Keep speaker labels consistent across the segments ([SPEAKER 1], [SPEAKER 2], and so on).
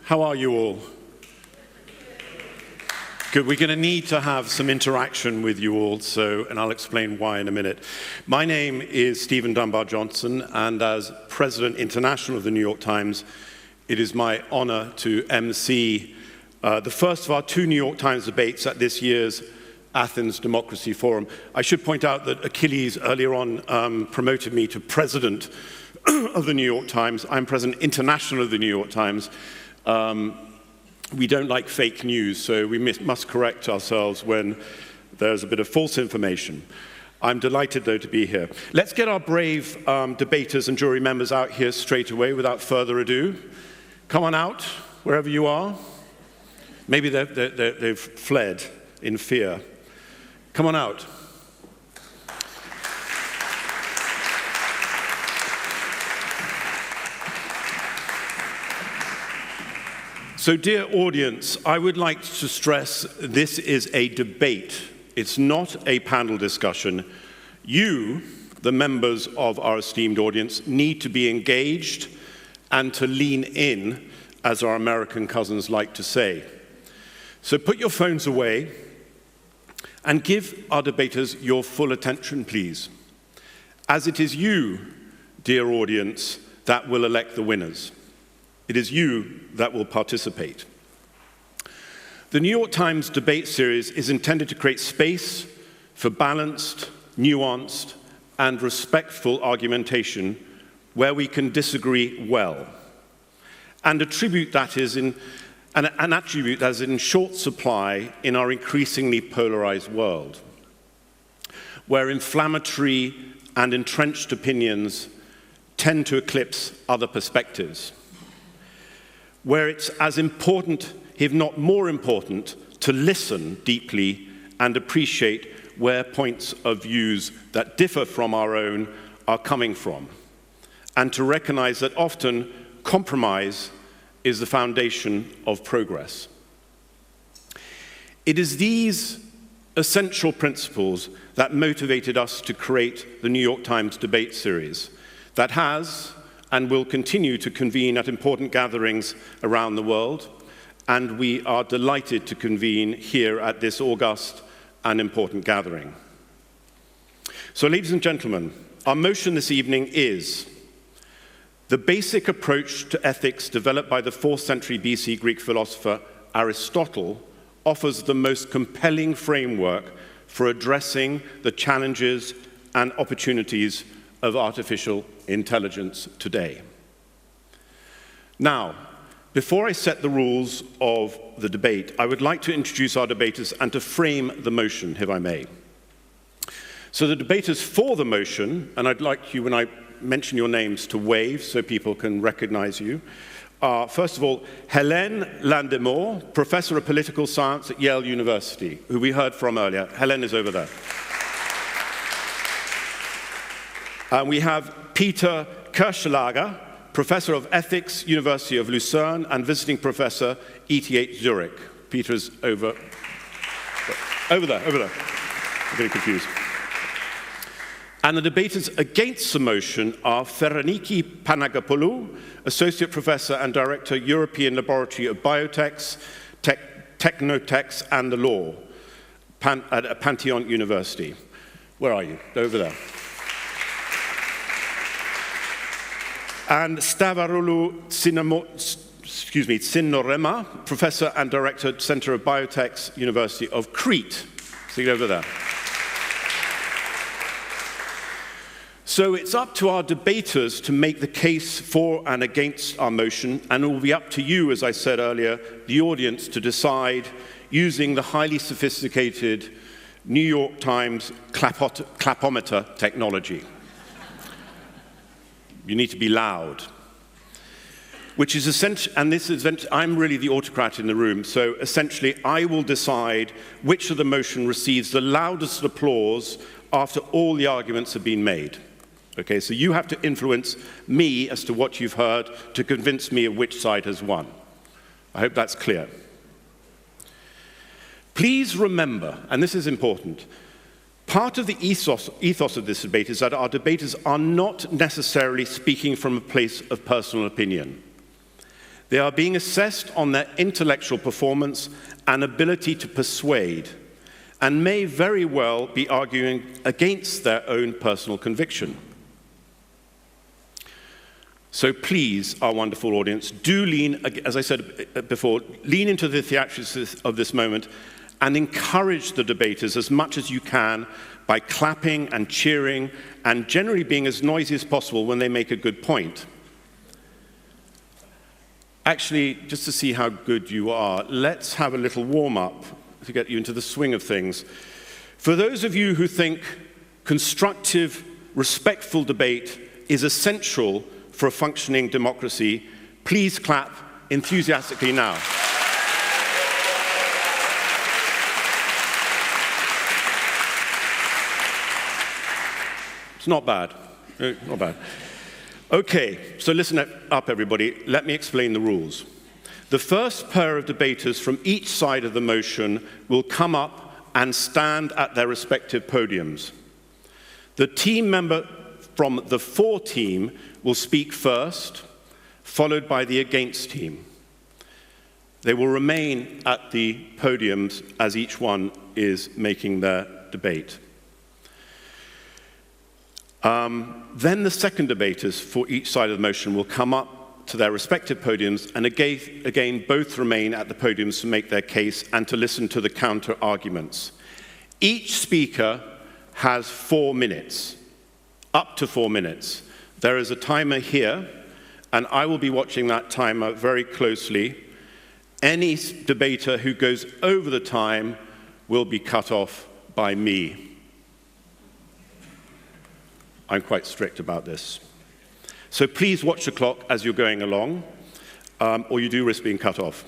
[SPEAKER 1] How are you all? Good. We're going to need to have some interaction with you all, and I'll explain why in a minute. My name is Stephen Dunbar-Johnson, and as President International of the New York Times, it is my honor to MC the first of our two New York Times debates at this year's Athens Democracy Forum. I should point out that Achilles earlier on promoted me to President of the New York Times. I'm President International of the New York Times. We don't like fake news, so we must correct ourselves when there's a bit of false information. I'm delighted, though, to be here. Let's get our brave debaters and jury members out here straight away without further ado. Come on out, wherever you are. Maybe they've fled in fear. Come on out. So, dear audience, I would like to stress this is a debate. It's not a panel discussion. You, the members of our esteemed audience, need to be engaged and to lean in, as our American cousins like to say. So put your phones away and give our debaters your full attention, please, as it is you, dear audience, that will elect the winners. It is you that will participate. The New York Times debate series is intended to create space for balanced, nuanced, and respectful argumentation where we can disagree well. And an attribute that is in short supply in our increasingly polarized world, where inflammatory and entrenched opinions tend to eclipse other perspectives, where it's as important, if not more important, to listen deeply and appreciate where points of views that differ from our own are coming from, and to recognize that often compromise is the foundation of progress. It is these essential principles that motivated us to create the New York Times debate series that has and will continue to convene at important gatherings around the world, and we are delighted to convene here at this august and important gathering. So, ladies and gentlemen, our motion this evening is: the basic approach to ethics developed by the 4th century BC Greek philosopher Aristotle offers the most compelling framework for addressing the challenges and opportunities of artificial intelligence today. Now, before I set the rules of the debate, I would like to introduce our debaters and to frame the motion, if I may. So the debaters for the motion, and I'd like you, when I mention your names, to wave so people can recognize you, are, first of all, Hélène Landemore, Professor of Political Science at Yale University, who we heard from earlier. Hélène is over there. And we have Peter Kirchschläger, Professor of Ethics, University of Lucerne, and Visiting Professor, ETH Zurich. Peter's over there. I'm getting confused. And the debaters against the motion are Fereniki Panagopoulou, Associate Professor and Director, European Laboratory of Bioethics, Technoethics, and the Law at Panteion University. Where are you? Over there. And Stavroula Tsinorema, Professor and Director, Center of Bioethics, University of Crete. See over there. So it's up to our debaters to make the case for and against our motion, and it will be up to you, as I said earlier, the audience, to decide using the highly sophisticated New York Times clapometer technology. You need to be loud, which is essential, and this is, I'm really the autocrat in the room, so essentially I will decide which of the motion receives the loudest applause after all the arguments have been made. Okay, so you have to influence me as to what you've heard to convince me of which side has won. I hope that's clear. Please remember, and this is important, part of the ethos of this debate is that our debaters are not necessarily speaking from a place of personal opinion. They are being assessed on their intellectual performance and ability to persuade, and may very well be arguing against their own personal conviction. So please, our wonderful audience, do lean, as I said before, lean into the theatrics of this moment and encourage the debaters as much as you can by clapping and cheering and generally being as noisy as possible when they make a good point. Actually, just to see how good you are, let's have a little warm-up to get you into the swing of things. For those of you who think constructive, respectful debate is essential for a functioning democracy, please clap enthusiastically now. It's not bad, not bad. Okay, so listen up everybody, let me explain the rules. The first pair of debaters from each side of the motion will come up and stand at their respective podiums. The team member from the for team will speak first, followed by the against team. They will remain at the podiums as each one is making their debate. Then the second debaters for each side of the motion will come up to their respective podiums, and again both remain at the podiums to make their case and to listen to the counter arguments. Each speaker has 4 minutes, up to 4 minutes. There is a timer here, and I will be watching that timer very closely. Any debater who goes over the time will be cut off by me. I'm quite strict about this. So please watch the clock as you're going along, or you do risk being cut off.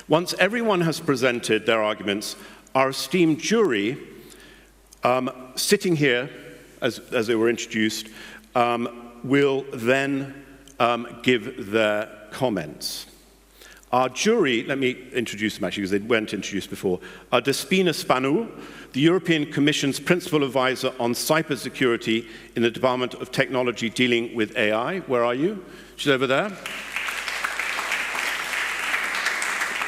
[SPEAKER 1] Once everyone has presented their arguments, our esteemed jury, sitting here as they were introduced, will then give their comments. Our jury, let me introduce them actually because they weren't introduced before, are Despina Spanou, the European Commission's Principal Advisor on Cybersecurity in the Department of Technology dealing with AI. Where are you? She's over there.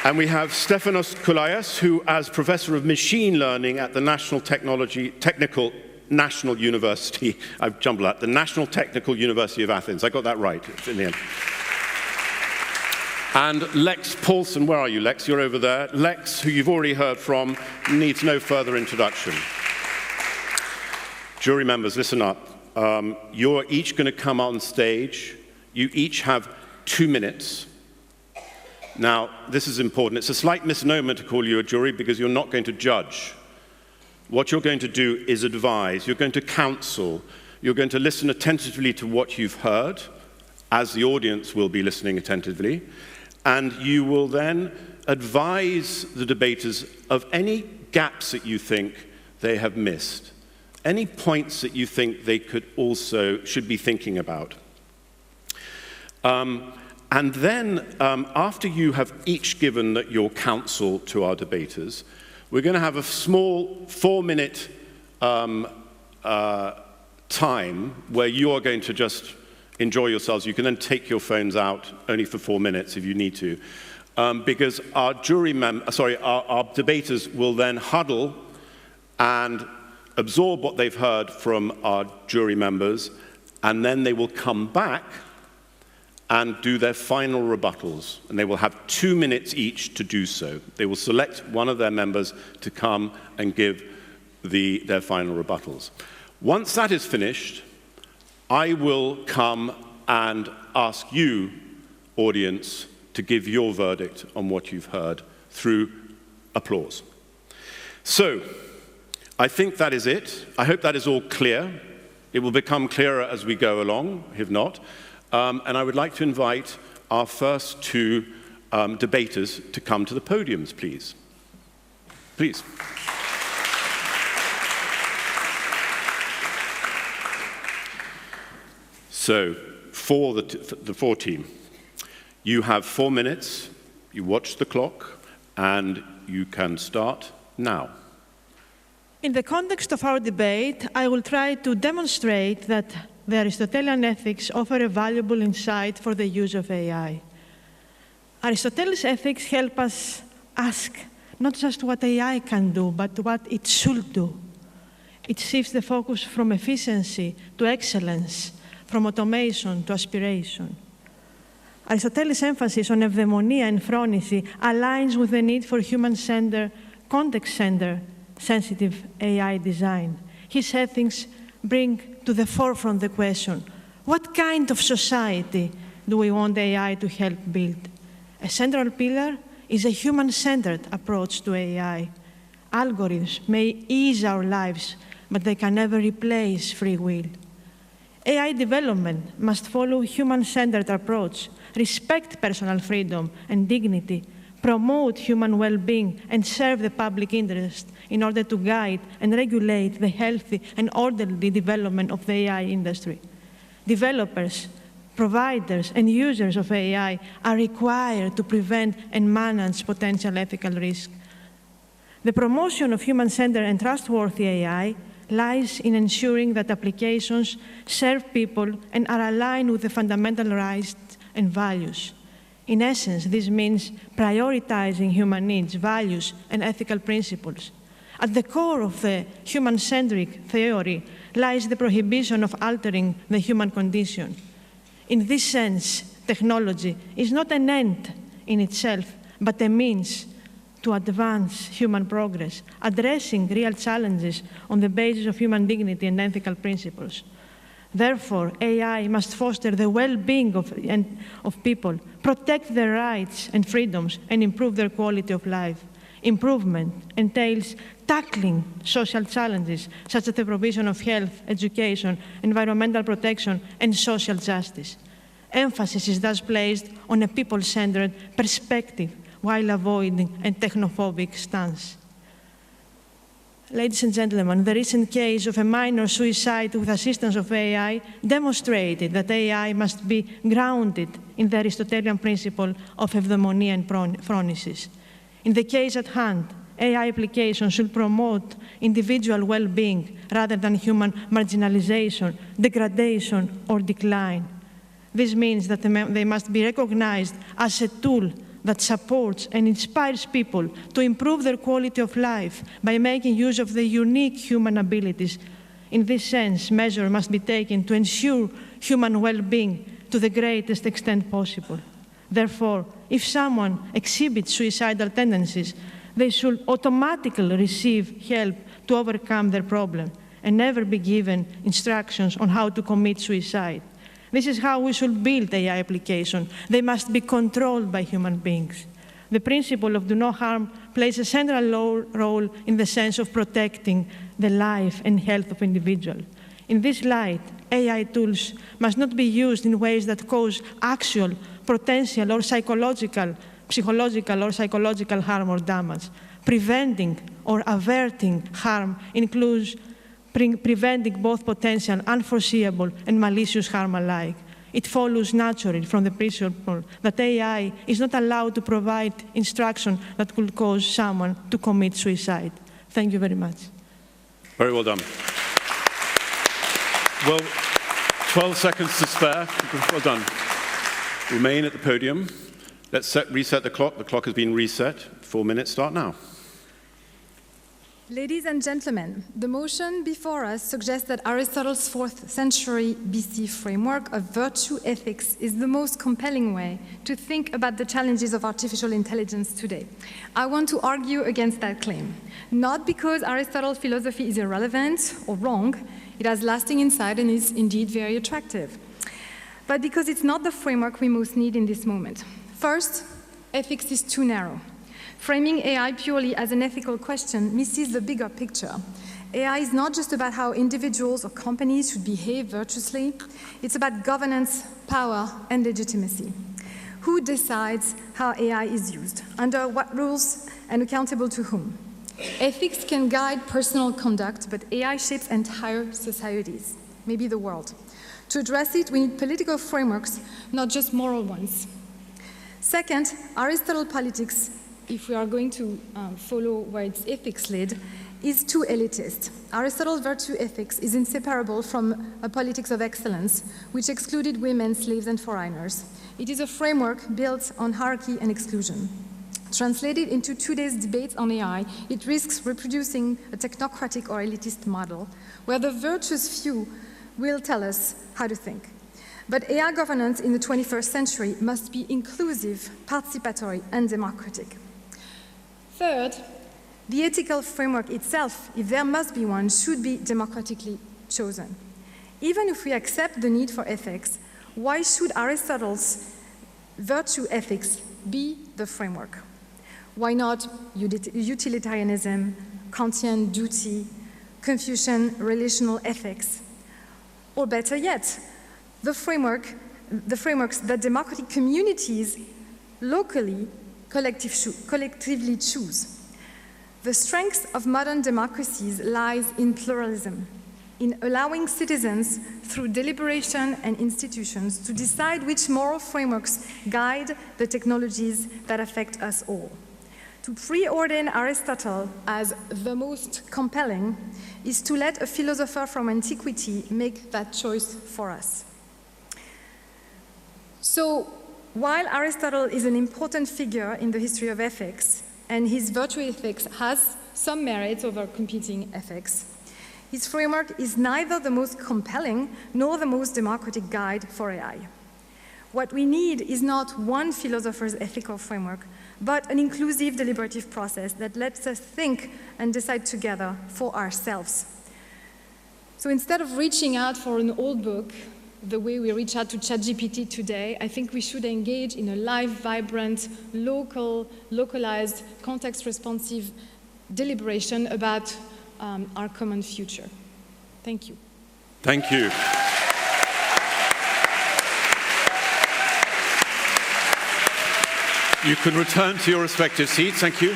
[SPEAKER 1] And we have Stefanos Koulaias, who as Professor of Machine Learning at the Technical National University, I've jumbled that, the National Technical University of Athens. I got that right in the end. And Lex Paulsen, where are you, Lex? You're over there. Lex, who you've already heard from, needs no further introduction. Jury members, listen up. You're each going to come on stage. You each have 2 minutes. Now, this is important. It's a slight misnomer to call you a jury because you're not going to judge. What you're going to do is advise. You're going to counsel. You're going to listen attentively to what you've heard, as the audience will be listening attentively. And you will then advise the debaters of any gaps that you think they have missed, any points that you think they should be thinking about. And then, after you have each given your counsel to our debaters, we're going to have a small 4-minute time where you are going to just enjoy yourselves. You can then take your phones out only for 4 minutes if you need to, because our our debaters will then huddle and absorb what they've heard from our jury members, and then they will come back and do their final rebuttals, and they will have 2 minutes each to do so. They will select one of their members to come and give their final rebuttals. Once that is finished, I will come and ask you, audience, to give your verdict on what you've heard through applause. So, I think that is it. I hope that is all clear. It will become clearer as we go along, if not. And I would like to invite our first 2 debaters to come to the podiums, please. Please. So, for the 4 team, you have 4 minutes, you watch the clock, and you can start now.
[SPEAKER 2] In the context of our debate, I will try to demonstrate that the Aristotelian ethics offer a valuable insight for the use of AI. Aristotle's ethics help us ask not just what AI can do, but what it should do. It shifts the focus from efficiency to excellence, from automation to aspiration. Aristotle's emphasis on eudaimonia and phronisi aligns with the need for human-centered, context-centered, sensitive AI design. His ethics bring to the forefront the question, what kind of society do we want AI to help build? A central pillar is a human-centered approach to AI. Algorithms may ease our lives, but they can never replace free will. AI development must follow a human-centered approach, respect personal freedom and dignity, promote human well-being, and serve the public interest in order to guide and regulate the healthy and orderly development of the AI industry. Developers, providers, and users of AI are required to prevent and manage potential ethical risk. The promotion of human-centered and trustworthy AI lies in ensuring that applications serve people and are aligned with the fundamental rights and values. In essence, this means prioritizing human needs, values, and ethical principles. At the core of the human-centric theory lies the prohibition of altering the human condition. In this sense, technology is not an end in itself, but a means to advance human progress, addressing real challenges on the basis of human dignity and ethical principles. Therefore, AI must foster the well-being of people, protect their rights and freedoms, and improve their quality of life. Improvement entails tackling social challenges, such as the provision of health, education, environmental protection, and social justice. Emphasis is thus placed on a people-centered perspective while avoiding a technophobic stance. Ladies and gentlemen, the recent case of a minor suicide with assistance of AI demonstrated that AI must be grounded in the Aristotelian principle of eudaimonia and phronesis. In the case at hand, AI applications should promote individual well-being rather than human marginalization, degradation, or decline. This means that they must be recognized as a tool that supports and inspires people to improve their quality of life by making use of the unique human abilities. In this sense, measures must be taken to ensure human well-being to the greatest extent possible. Therefore, if someone exhibits suicidal tendencies, they should automatically receive help to overcome their problem and never be given instructions on how to commit suicide. This is how we should build AI applications. They must be controlled by human beings. The principle of do no harm plays a central role in the sense of protecting the life and health of individuals. In this light, AI tools must not be used in ways that cause actual, potential, or psychological harm or damage. Preventing or averting harm includes preventing both potential, unforeseeable, and malicious harm alike. It follows naturally from the principle that AI is not allowed to provide instruction that could cause someone to commit suicide. Thank you very much.
[SPEAKER 1] Very well done. Well, 12 seconds to spare. Well done. Remain at the podium. Let's reset the clock. The clock has been reset. 4 minutes start now.
[SPEAKER 3] Ladies and gentlemen, the motion before us suggests that Aristotle's 4th century BC framework of virtue ethics is the most compelling way to think about the challenges of artificial intelligence today. I want to argue against that claim, not because Aristotle's philosophy is irrelevant or wrong, it has lasting insight and is indeed very attractive, but because it's not the framework we most need in this moment. First, ethics is too narrow. Framing AI purely as an ethical question misses the bigger picture. AI is not just about how individuals or companies should behave virtuously. It's about governance, power, and legitimacy. Who decides how AI is used? Under what rules? And accountable to whom? Ethics can guide personal conduct, but AI shapes entire societies, maybe the world. To address it, we need political frameworks, not just moral ones. Second, Aristotle politics, if we are going to follow where its ethics lead, is too elitist. Aristotle's virtue ethics is inseparable from a politics of excellence, which excluded women, slaves, and foreigners. It is a framework built on hierarchy and exclusion. Translated into today's debates on AI, it risks reproducing a technocratic or elitist model, where the virtuous few will tell us how to think. But AI governance in the 21st century must be inclusive, participatory, and democratic. Third, the ethical framework itself, if there must be one, should be democratically chosen. Even if we accept the need for ethics, why should Aristotle's virtue ethics be the framework? Why not utilitarianism, Kantian duty, Confucian relational ethics? Or better yet, the frameworks that democratic communities locally, collectively choose. The strength of modern democracies lies in pluralism, in allowing citizens, through deliberation and institutions, to decide which moral frameworks guide the technologies that affect us all. To preordain Aristotle as the most compelling is to let a philosopher from antiquity make that choice for us. So, while Aristotle is an important figure in the history of ethics, and his virtue ethics has some merit over competing ethics, his framework is neither the most compelling nor the most democratic guide for AI. What we need is not one philosopher's ethical framework, but an inclusive deliberative process that lets us think and decide together for ourselves. So instead of reaching out for an old book, the way we reach out to ChatGPT today, I think we should engage in a live, vibrant, localized, context-responsive deliberation about our common future. Thank you.
[SPEAKER 1] Thank you. You can return to your respective seats. Thank you.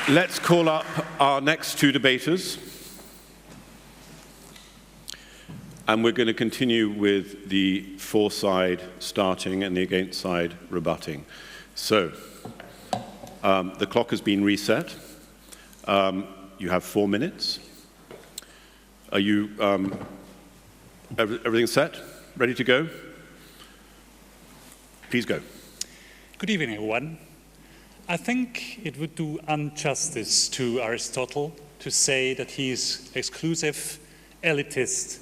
[SPEAKER 1] Let's call up our next two debaters. And we're going to continue with the for side starting and the against side rebutting. So, the clock has been reset. You have 4 minutes. Are you, everything set? Ready to go? Please go.
[SPEAKER 4] Good evening, everyone. I think it would do injustice to Aristotle to say that he is exclusive, elitist,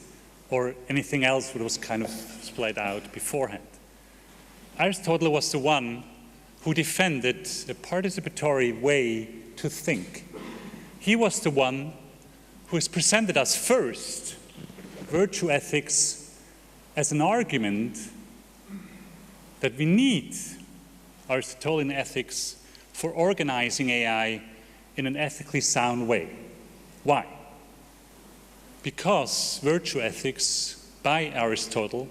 [SPEAKER 4] or anything else that was kind of splayed out beforehand. Aristotle was the one who defended a participatory way to think. He was the one who has presented us first virtue ethics as an argument that we need Aristotelian ethics for organizing AI in an ethically sound way. Why? Because virtue ethics by Aristotle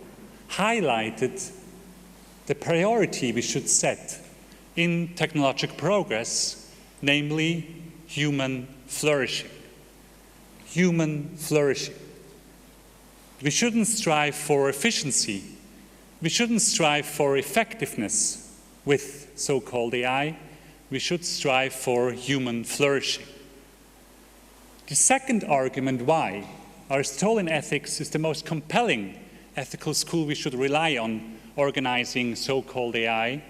[SPEAKER 4] highlighted the priority we should set in technological progress, namely human flourishing. Human flourishing. We shouldn't strive for efficiency. We shouldn't strive for effectiveness with so-called AI. We should strive for human flourishing. The second argument why Aristotelian ethics is the most compelling ethical school we should rely on organizing so-called AI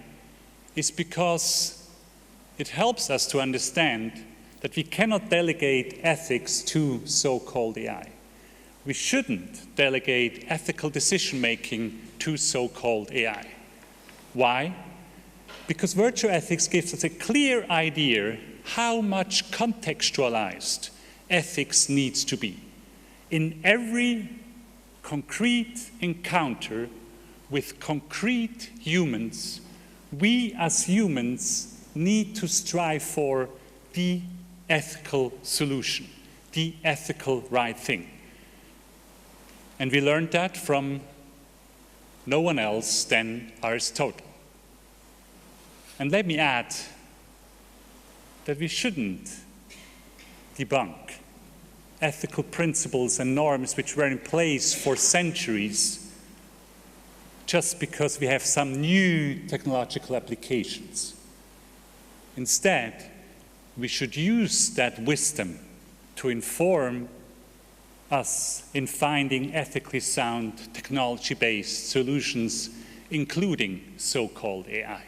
[SPEAKER 4] is because it helps us to understand that we cannot delegate ethics to so-called AI. We shouldn't delegate ethical decision-making to so-called AI. Why? Because virtue ethics gives us a clear idea how much contextualized ethics needs to be. In every concrete encounter with concrete humans, we as humans need to strive for the ethical solution, the ethical right thing. And we learned that from no one else than Aristotle. And let me add that we shouldn't debunk ethical principles and norms which were in place for centuries just because we have some new technological applications. Instead, we should use that wisdom to inform us in finding ethically sound technology-based solutions including so-called AI.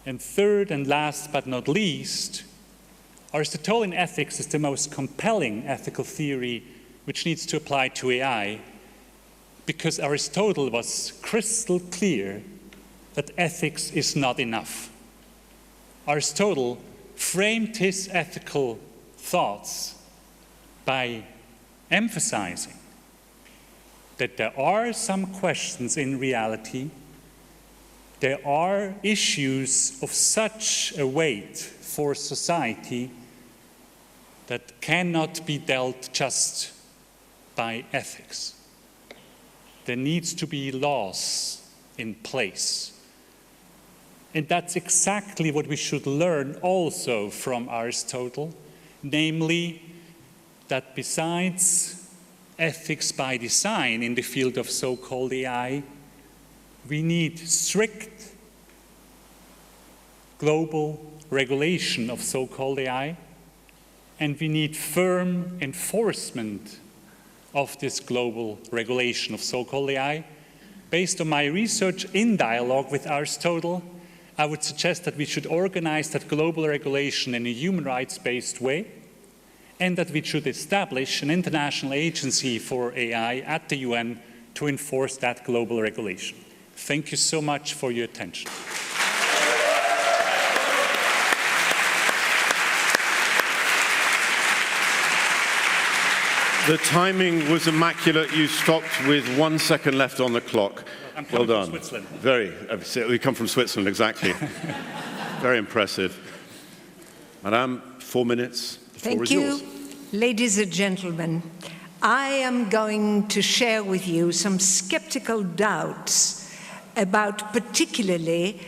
[SPEAKER 4] And third and last but not least, Aristotelian ethics is the most compelling ethical theory which needs to apply to AI, because Aristotle was crystal clear that ethics is not enough. Aristotle framed his ethical thoughts by emphasizing that there are some questions in reality, there are issues of such a weight for society that cannot be dealt just by ethics. There needs to be laws in place. And that's exactly what we should learn also from Aristotle, namely that besides ethics by design in the field of so-called AI, we need strict global regulation of so-called AI, and we need firm enforcement of this global regulation of so-called AI. Based on my research in dialogue with Aristotle, I would suggest that we should organize that global regulation in a human rights-based way, and that we should establish an international agency for AI at the UN to enforce that global regulation. Thank you so much for your attention.
[SPEAKER 1] The timing was immaculate. You stopped with 1 second left on the clock.
[SPEAKER 4] I'm coming
[SPEAKER 1] well done.
[SPEAKER 4] from Switzerland.
[SPEAKER 1] We come from Switzerland, exactly. Very impressive. Madame, 4 minutes. The floor is yours.
[SPEAKER 5] Thank you, ladies and gentlemen. I am going to share with you some skeptical doubts about particularly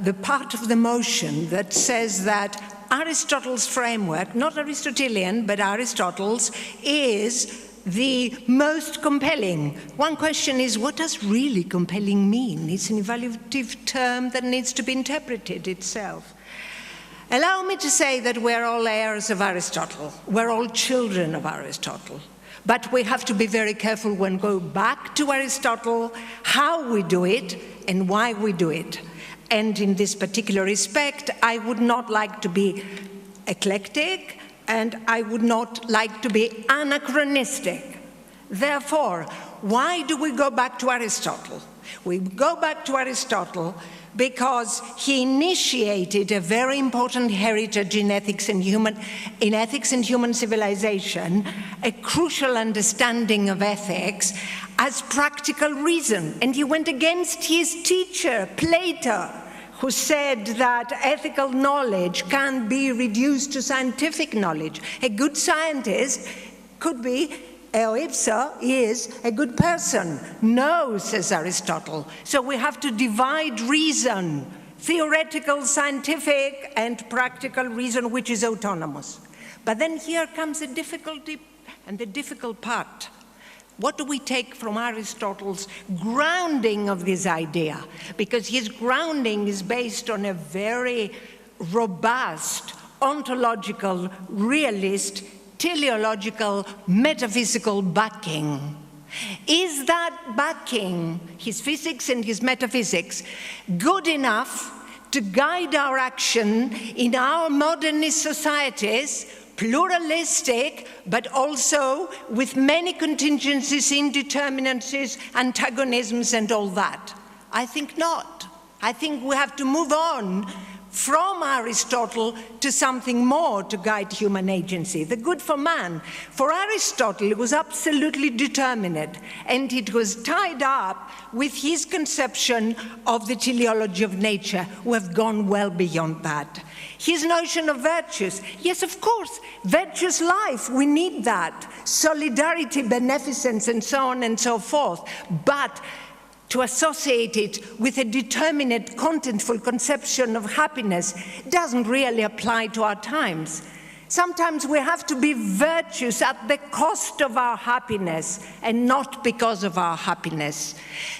[SPEAKER 5] the part of the motion that says that Aristotle's framework, not Aristotelian, but Aristotle's, is the most compelling. One question is, what does really compelling mean? It's an evaluative term that needs to be interpreted itself. Allow me to say that we're all heirs of Aristotle. We're all children of Aristotle. But we have to be very careful when we go back to Aristotle, how we do it and why we do it. And in this particular respect, I would not like to be eclectic, and I would not like to be anachronistic. Therefore, why do we go back to Aristotle? We go back to Aristotle because he initiated a very important heritage in ethics and human civilization, a crucial understanding of ethics as practical reason. And he went against his teacher, Plato, who said that ethical knowledge can be reduced to scientific knowledge. A good scientist could be, eo ipso, is a good person. No, says Aristotle. So we have to divide reason, theoretical, scientific, and practical reason, which is autonomous. But then here comes the difficulty and the difficult part. What do we take from Aristotle's grounding of this idea? Because his grounding is based on a very robust, ontological, realist, teleological, metaphysical backing. Is that backing, his physics and his metaphysics, good enough to guide our action in our modernist societies, pluralistic, but also with many contingencies, indeterminacies, antagonisms, and all that? I think not. I think we have to move on from Aristotle to something more to guide human agency. The good for man. For Aristotle, it was absolutely determinate, and it was tied up with his conception of the teleology of nature. We have gone well beyond that. His notion of virtues, yes, of course, virtuous life, we need that. Solidarity, beneficence, and so on and so forth. But to associate it with a determinate, contentful conception of happiness doesn't really apply to our times. Sometimes we have to be virtuous at the cost of our happiness and not because of our happiness.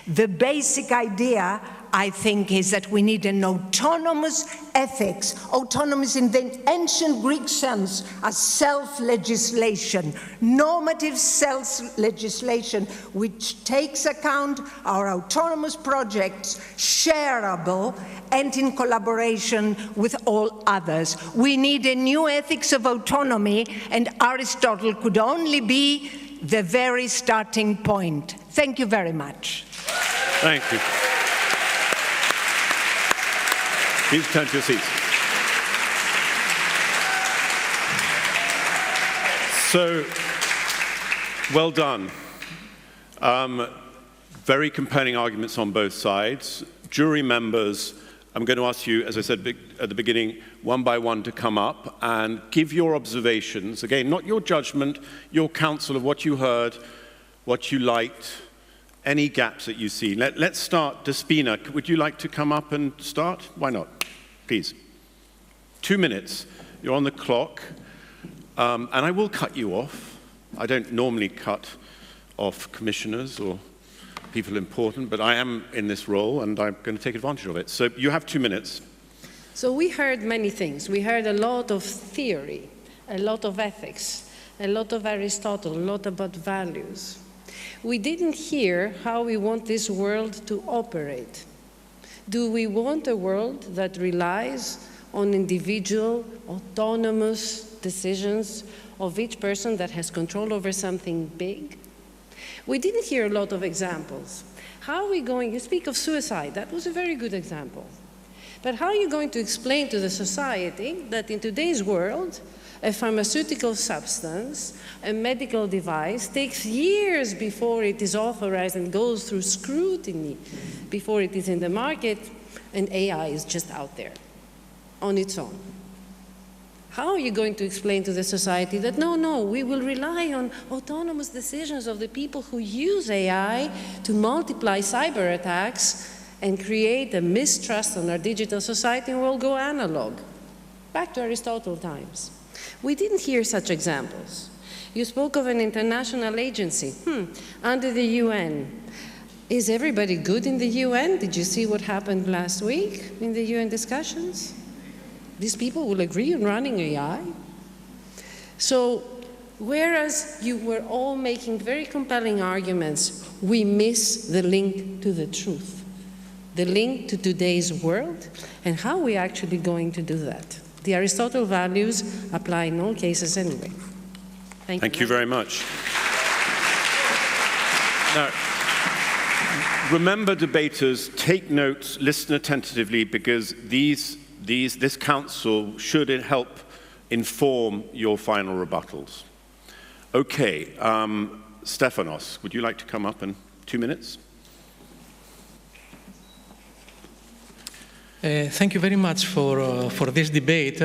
[SPEAKER 5] The basic idea I think, is that we need an autonomous ethics, autonomous in the ancient Greek sense as self-legislation, normative self-legislation, which takes account our autonomous projects, shareable, and in collaboration with all others. We need a new ethics of autonomy, and Aristotle could only be the very starting point. Thank you very much.
[SPEAKER 1] Thank you. Please turn to your seats. So, well done. Very compelling arguments on both sides. Jury members, I'm going to ask you, as I said at the beginning, one by one to come up and give your observations. Again, not your judgment, your counsel of what you heard, what you liked, any gaps that you see. Let's start. Despina, would you like to come up and start? Why not? Please. 2 minutes. You're on the clock. And I will cut you off. I don't normally cut off commissioners or people important, but I am in this role and I'm going to take advantage of it. So you have 2 minutes.
[SPEAKER 6] So we heard many things. We heard a lot of theory, a lot of ethics, a lot of Aristotle, a lot about values. We didn't hear how we want this world to operate. Do we want a world that relies on individual, autonomous decisions of each person that has control over something big? We didn't hear a lot of examples. How are we going, you speak of suicide, that was a very good example. But how are you going to explain to the society that in today's world, a pharmaceutical substance, a medical device, takes years before it is authorized and goes through scrutiny before it is in the market, and AI is just out there on its own? How are you going to explain to the society that no, we will rely on autonomous decisions of the people who use AI to multiply cyber attacks and create a mistrust on our digital society, and we'll go analog? Back to Aristotle times. We didn't hear such examples. You spoke of an international agency under the UN. Is everybody good in the UN? Did you see what happened last week in the UN discussions? These people will agree on running AI. So, whereas you were all making very compelling arguments, we miss the link to the truth, the link to today's world, and how are we actually going to do that? The Aristotle values apply in all cases anyway. Thank you very much.
[SPEAKER 1] Now, remember, debaters, take notes, listen attentively, because this council should help inform your final rebuttals. Okay, Stefanos, would you like to come up in 2 minutes?
[SPEAKER 7] Thank you very much for this debate.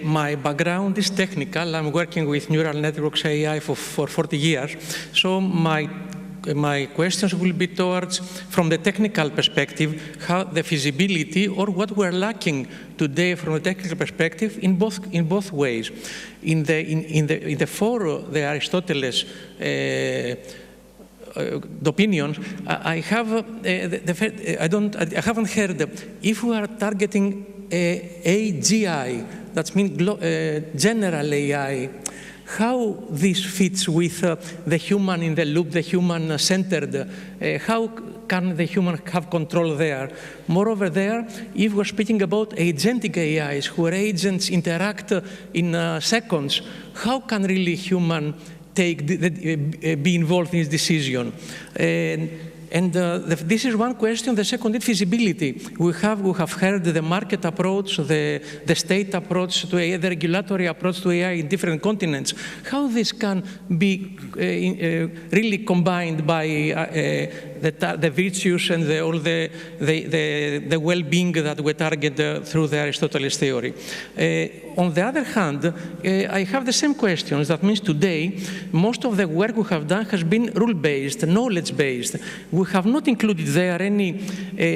[SPEAKER 7] My background is technical. I'm working with neural networks AI for 40 years. So my questions will be towards, from the technical perspective, how the feasibility or what we're lacking today from a technical perspective in both ways. In the four the Aristotle's the opinions, I haven't heard if we are targeting AGI, that means general AI, how this fits with the human in the loop, the human-centered. How can the human have control there? Moreover there, if we're speaking about agentic AIs, where agents interact in seconds, how can really human be involved in this decision? This is one question. The second is feasibility. We have heard the market approach, the state approach to AI, the regulatory approach to AI in different continents. How this can be really combined by the virtues and all the well-being that we target through the Aristotle's theory. On the other hand, I have the same questions. That means today, most of the work we have done has been rule-based, knowledge-based. We have not included there any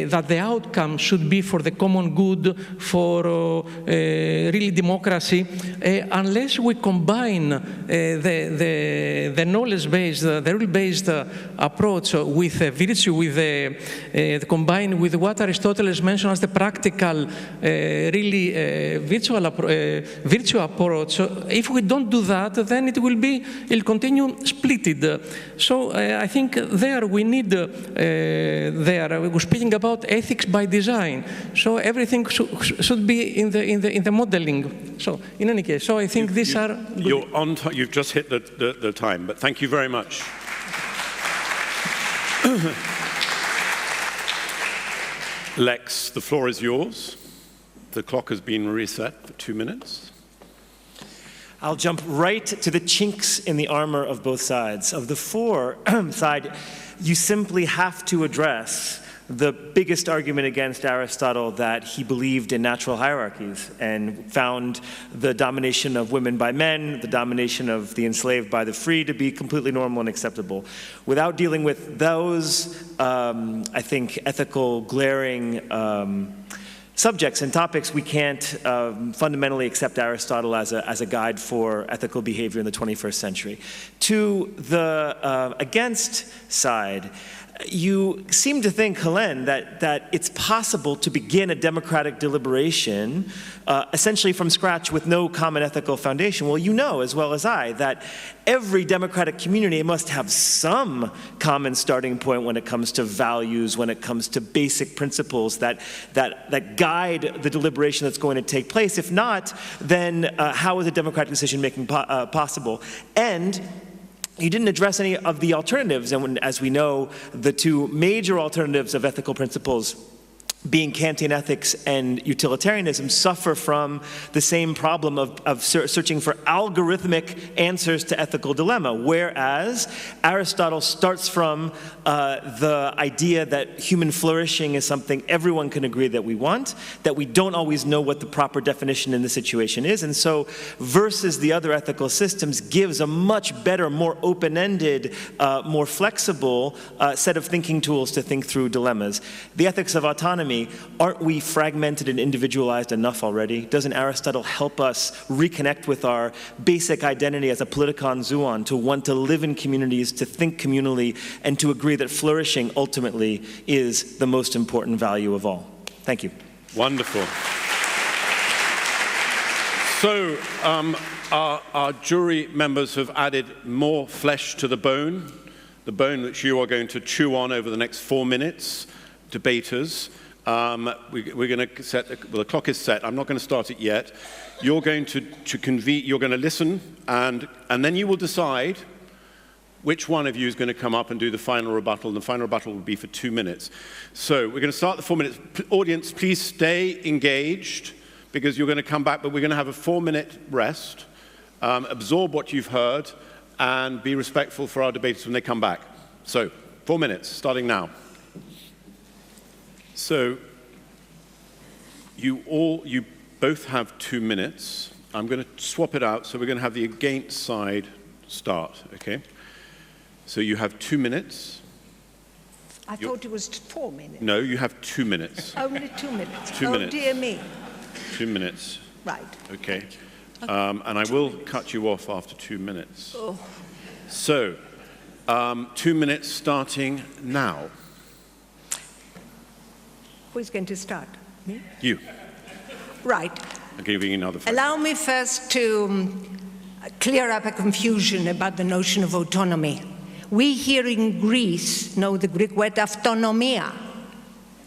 [SPEAKER 7] that the outcome should be for the common good, for really democracy, unless we combine the knowledge-based, the rule-based approach with virtue, with the combined with what Aristotle has mentioned as the practical, really virtue approach. If we don't do that, then it'll continue splitted. So I think there we need, we're speaking about ethics by design. So everything should be in the modeling. So in any case, so I think these are good.
[SPEAKER 1] You're on time. You've just hit the time, but thank you very much. Lex, the floor is yours. The clock has been reset for 2 minutes.
[SPEAKER 8] I'll jump right to the chinks in the armor of both sides. Of the four side, you simply have to address the biggest argument against Aristotle, that he believed in natural hierarchies and found the domination of women by men, the domination of the enslaved by the free to be completely normal and acceptable. Without dealing with those, I think, ethical glaring subjects and topics, we can't fundamentally accept Aristotle as a guide for ethical behavior in the 21st century. To the against side, you seem to think, Hélène, that it's possible to begin a democratic deliberation essentially from scratch with no common ethical foundation. Well, you know as well as I that every democratic community must have some common starting point when it comes to values, when it comes to basic principles that guide the deliberation that's going to take place. If not, then how is a democratic decision-making possible? And you didn't address any of the alternatives, and as we know, the two major alternatives of ethical principles, being Kantian ethics and utilitarianism, suffer from the same problem of searching for algorithmic answers to ethical dilemma, whereas Aristotle starts from the idea that human flourishing is something everyone can agree that we want, that we don't always know what the proper definition in the situation is, and so versus the other ethical systems gives a much better, more open-ended, more flexible set of thinking tools to think through dilemmas. The ethics of autonomy, aren't we fragmented and individualized enough already? Doesn't Aristotle help us reconnect with our basic identity as a politikon zoon, to want to live in communities, to think communally, and to agree that flourishing ultimately is the most important value of all? Thank you.
[SPEAKER 1] Wonderful. So our jury members have added more flesh to the bone which you are going to chew on over the next 4 minutes, debaters. We're going to set, well, the clock is set. I'm not going to start it yet. You're going to convene, you're going to listen, and then you will decide which one of you is going to come up and do the final rebuttal, and the final rebuttal will be for 2 minutes. So we're going to start the 4 minutes. Audience, please stay engaged, because you're going to come back, but we're going to have a 4-minute rest. Absorb what you've heard, and be respectful for our debaters when they come back. So, 4 minutes, starting now. So, you both have 2 minutes. I'm going to swap it out, so we're going to have the against side start, okay? So you have 2 minutes.
[SPEAKER 5] I thought it was 4 minutes.
[SPEAKER 1] No, you have 2 minutes.
[SPEAKER 5] Only 2 minutes.
[SPEAKER 1] 2 minutes.
[SPEAKER 5] Oh, dear me.
[SPEAKER 1] 2 minutes.
[SPEAKER 5] Right.
[SPEAKER 1] Okay. And I will cut you off after 2 minutes.
[SPEAKER 5] Oh.
[SPEAKER 1] So, 2 minutes starting now.
[SPEAKER 5] Who's going to start? Me?
[SPEAKER 1] You.
[SPEAKER 5] Right.
[SPEAKER 1] I'll give you another 5.
[SPEAKER 5] Allow me first to clear up a confusion about the notion of autonomy. We here in Greece know the Greek word autonomia,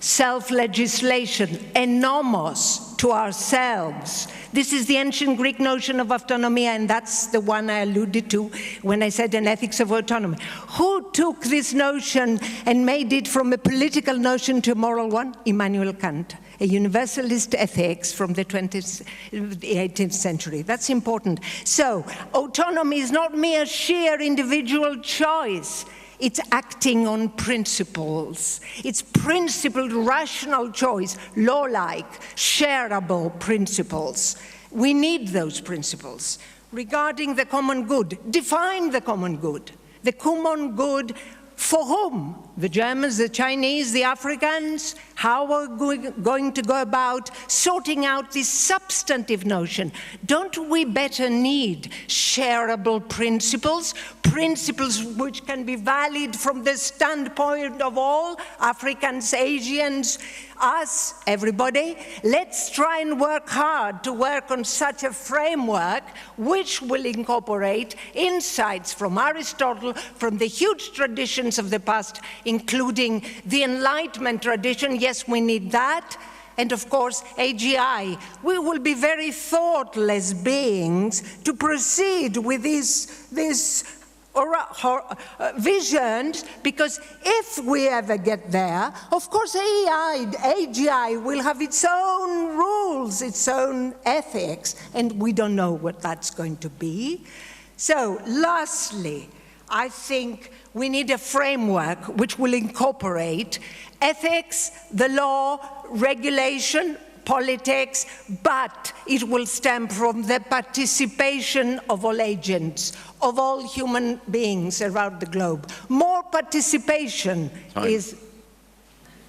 [SPEAKER 5] self-legislation, enomos, to ourselves. This is the ancient Greek notion of autonomia, and that's the one I alluded to when I said an ethics of autonomy. Who took this notion and made it from a political notion to a moral one? Immanuel Kant, a universalist ethics from the 18th century. That's important. So, autonomy is not mere sheer individual choice. It's acting on principles. It's principled, rational choice, law-like, shareable principles. We need those principles. Regarding the common good, define the common good. The common good for whom? The Germans, the Chinese, the Africans? How are we going to go about sorting out this substantive notion? Don't we better need shareable principles, principles which can be valid from the standpoint of all, Africans, Asians, us, everybody? Let's try and work hard to work on such a framework which will incorporate insights from Aristotle, from the huge traditions of the past, including the Enlightenment tradition. Yes, we need that. And of course, AGI. We will be very thoughtless beings to proceed with this visions, because if we ever get there, of course AGI will have its own rules, its own ethics, and we don't know what that's going to be. So lastly, I think we need a framework which will incorporate ethics, the law, regulation, politics, but it will stem from the participation of all agents, of all human beings around the globe. More participation is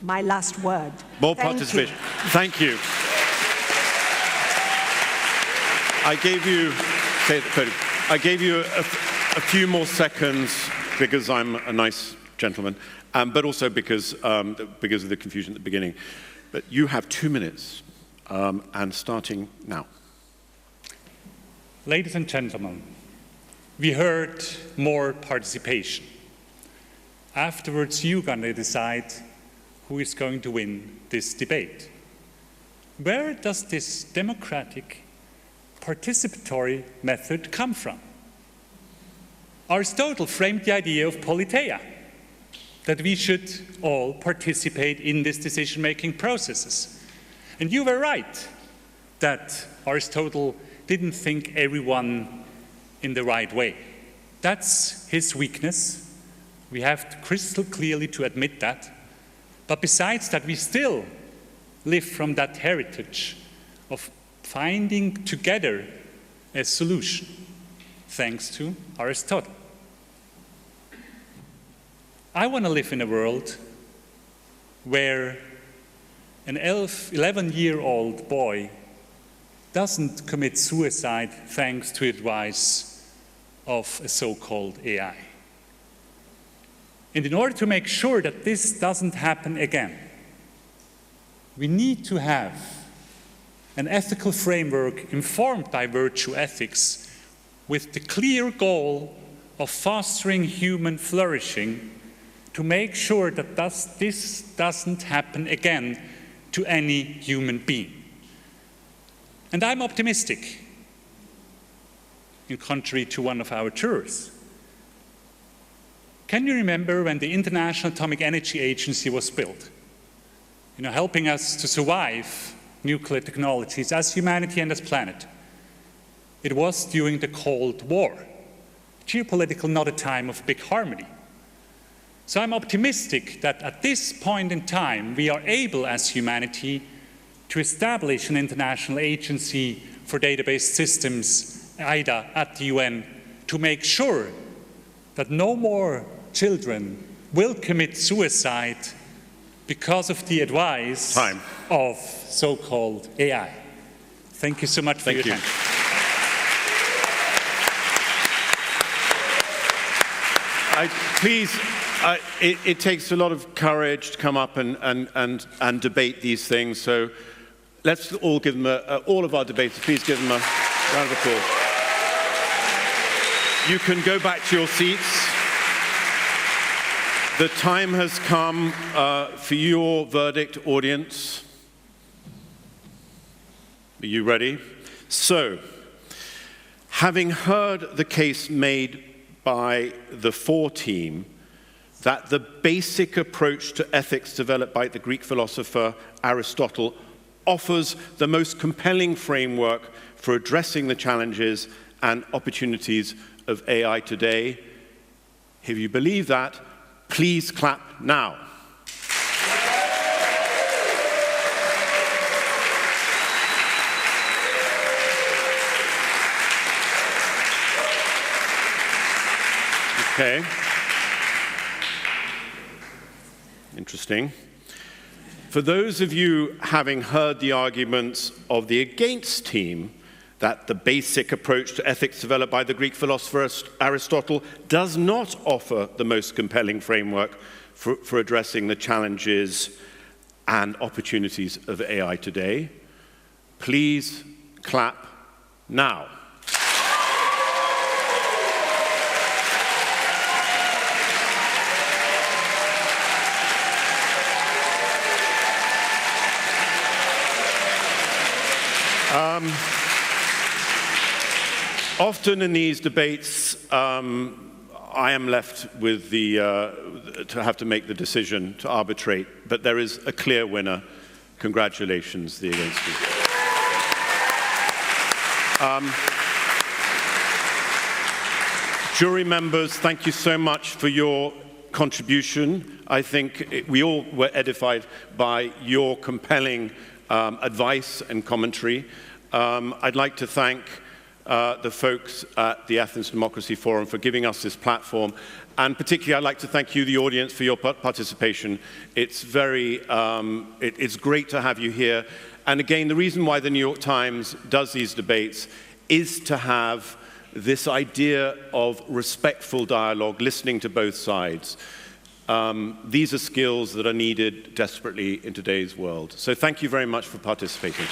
[SPEAKER 5] my last word.
[SPEAKER 1] More participation. Thank you. I gave you a few more seconds because I'm a nice gentleman, but also because of the confusion at the beginning. But you have 2 minutes, and starting now.
[SPEAKER 4] Ladies and gentlemen, we heard more participation. Afterwards, you're going to decide who is going to win this debate. Where does this democratic, participatory method come from? Aristotle framed the idea of politeia, that we should all participate in these decision-making processes. And you were right that Aristotle didn't think everyone in the right way. That's his weakness. We have to crystal clearly to admit that. But besides that, we still live from that heritage of finding together a solution, thanks to Aristotle. I want to live in a world where an 11-year-old boy doesn't commit suicide thanks to advice of a so-called AI. And in order to make sure that this doesn't happen again, we need to have an ethical framework informed by virtue ethics with the clear goal of fostering human flourishing to make sure that this doesn't happen again to any human being. And I'm optimistic, in contrary to one of our jurors. Can you remember when the International Atomic Energy Agency was built? Helping us to survive nuclear technologies as humanity and as planet. It was during the Cold War. Geopolitical, not a time of big harmony. So I'm optimistic that at this point in time, we are able as humanity to establish an international agency for database systems, IDA, at the UN, to make sure that no more children will commit suicide because of the advice of so-called AI. Thank you so much for your time.
[SPEAKER 1] It takes a lot of courage to come up and debate these things, so let's all give them all of our debaters, please give them a round of applause. You can go back to your seats. The time has come for your verdict, audience. Are you ready? So, having heard the case made by the for team that the basic approach to ethics developed by the Greek philosopher Aristotle offers the most compelling framework for addressing the challenges and opportunities of AI today, if you believe that, please clap now. Okay. Interesting. For those of you having heard the arguments of the against team, that the basic approach to ethics developed by the Greek philosopher Aristotle does not offer the most compelling framework for addressing the challenges and opportunities of AI today, please clap now. Often in these debates, I am left with to have to make the decision to arbitrate, but there is a clear winner. Congratulations, the against team. Jury members, thank you so much for your contribution. I think we all were edified by your compelling advice and commentary. I'd like to thank the folks at the Athens Democracy Forum for giving us this platform. And particularly, I'd like to thank you, the audience, for your participation. It's it's great to have you here. And again, the reason why the New York Times does these debates is to have this idea of respectful dialogue, listening to both sides. These are skills that are needed desperately in today's world. So thank you very much for participating.